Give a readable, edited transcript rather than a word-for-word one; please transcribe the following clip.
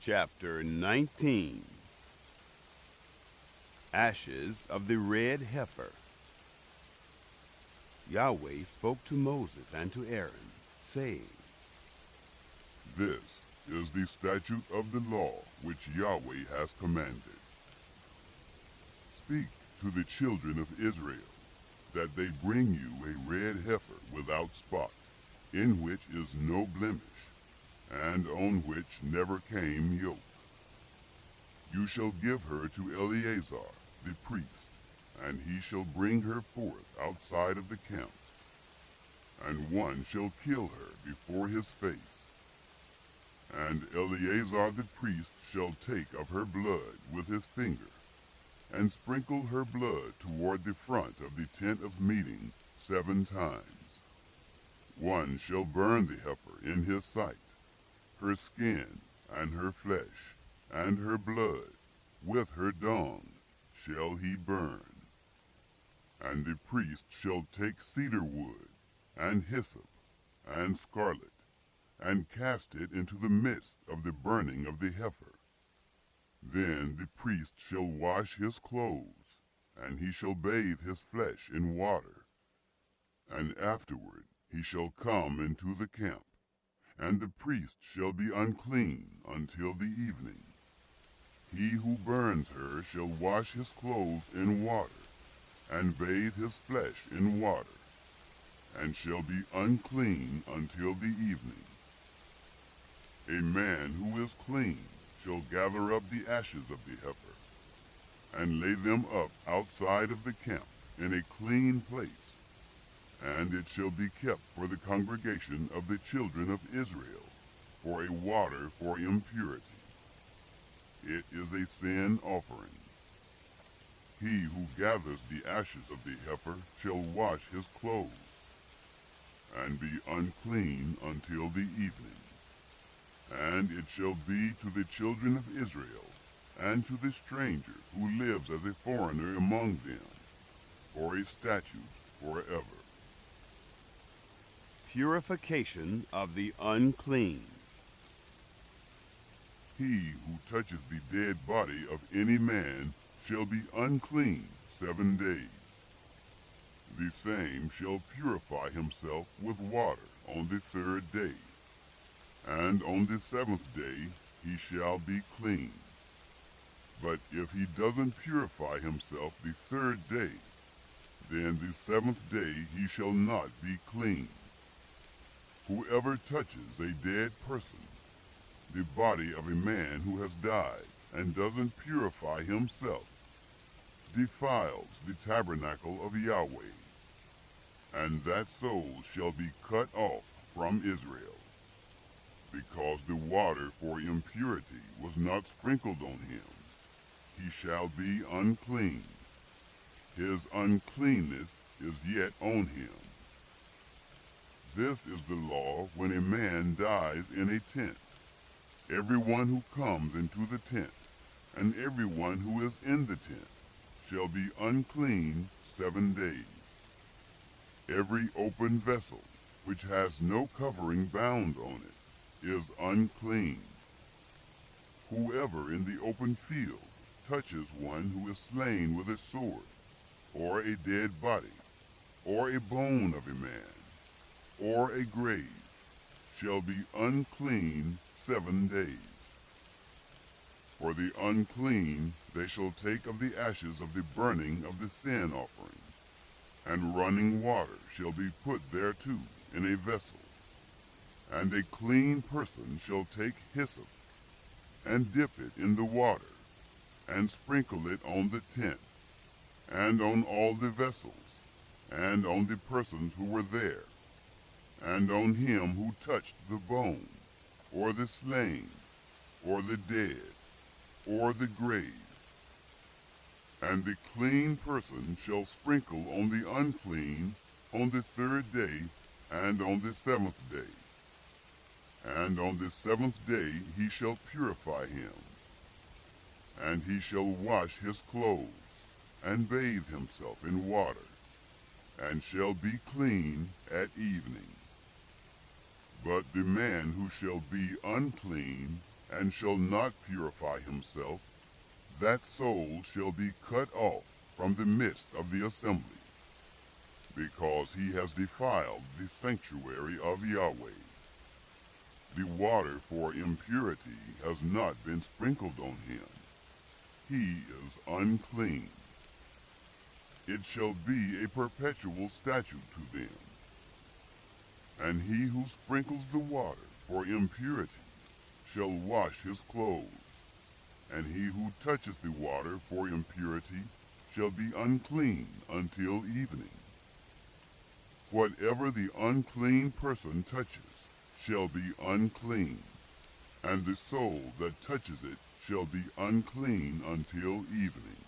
Chapter 19. Ashes of the red heifer. Yahweh spoke to Moses and to Aaron, saying, This is the statute of the law which Yahweh has commanded. Speak to the children of Israel, that they bring you a red heifer without spot, in which is no blemish, and on which never came yoke. You shall give her to Eleazar the priest, and he shall bring her forth outside of the camp. And one shall kill her before his face. And Eleazar the priest shall take of her blood with his finger, and sprinkle her blood toward the front of the tent of meeting 7 times. One shall burn the heifer in his sight, her skin and her flesh, and her blood, with her dung, shall he burn. And the priest shall take cedar wood, and hyssop, and scarlet, and cast it into the midst of the burning of the heifer. Then the priest shall wash his clothes, and he shall bathe his flesh in water. And afterward he shall come into the camp, and the priest shall be unclean until the evening. He who burns her shall wash his clothes in water, and bathe his flesh in water, and shall be unclean until the evening. A man who is clean shall gather up the ashes of the heifer, and lay them up outside of the camp in a clean place, and it shall be kept for the congregation of the children of Israel, for a water for impurity. It is a sin offering. He who gathers the ashes of the heifer shall wash his clothes, and be unclean until the evening. And it shall be to the children of Israel, and to the stranger who lives as a foreigner among them, for a statute forever. Purification of the unclean. He who touches the dead body of any man shall be unclean 7 days. The same shall purify himself with water on the 3rd day, and on the 7th day he shall be clean. But if he doesn't purify himself the 3rd day, then the 7th day he shall not be clean. Whoever touches a dead person, the body of a man who has died, and doesn't purify himself, defiles the tabernacle of Yahweh, and that soul shall be cut off from Israel, because the water for impurity was not sprinkled on him. He shall be unclean. His uncleanness is yet on him. This is the law when a man dies in a tent. Everyone who comes into the tent, and everyone who is in the tent, shall be unclean 7 days. Every open vessel, which has no covering bound on it, is unclean. Whoever in the open field touches one who is slain with a sword, or a dead body, or a bone of a man, or a grave, shall be unclean 7 days. For the unclean they shall take of the ashes of the burning of the sin offering, and running water shall be put thereto in a vessel. And a clean person shall take hyssop, and dip it in the water, and sprinkle it on the tent, and on all the vessels, and on the persons who were there, and on him who touched the bone, or the slain, or the dead, or the grave. And the clean person shall sprinkle on the unclean on the 3rd day, and on the 7th day. And on the 7th day he shall purify him. And he shall wash his clothes, and bathe himself in water, and shall be clean at evening. But the man who shall be unclean and shall not purify himself, that soul shall be cut off from the midst of the assembly, because he has defiled the sanctuary of Yahweh. The water for impurity has not been sprinkled on him. He is unclean. It shall be a perpetual statute to them. And he who sprinkles the water for impurity shall wash his clothes, and he who touches the water for impurity shall be unclean until evening. Whatever the unclean person touches shall be unclean, and the soul that touches it shall be unclean until evening.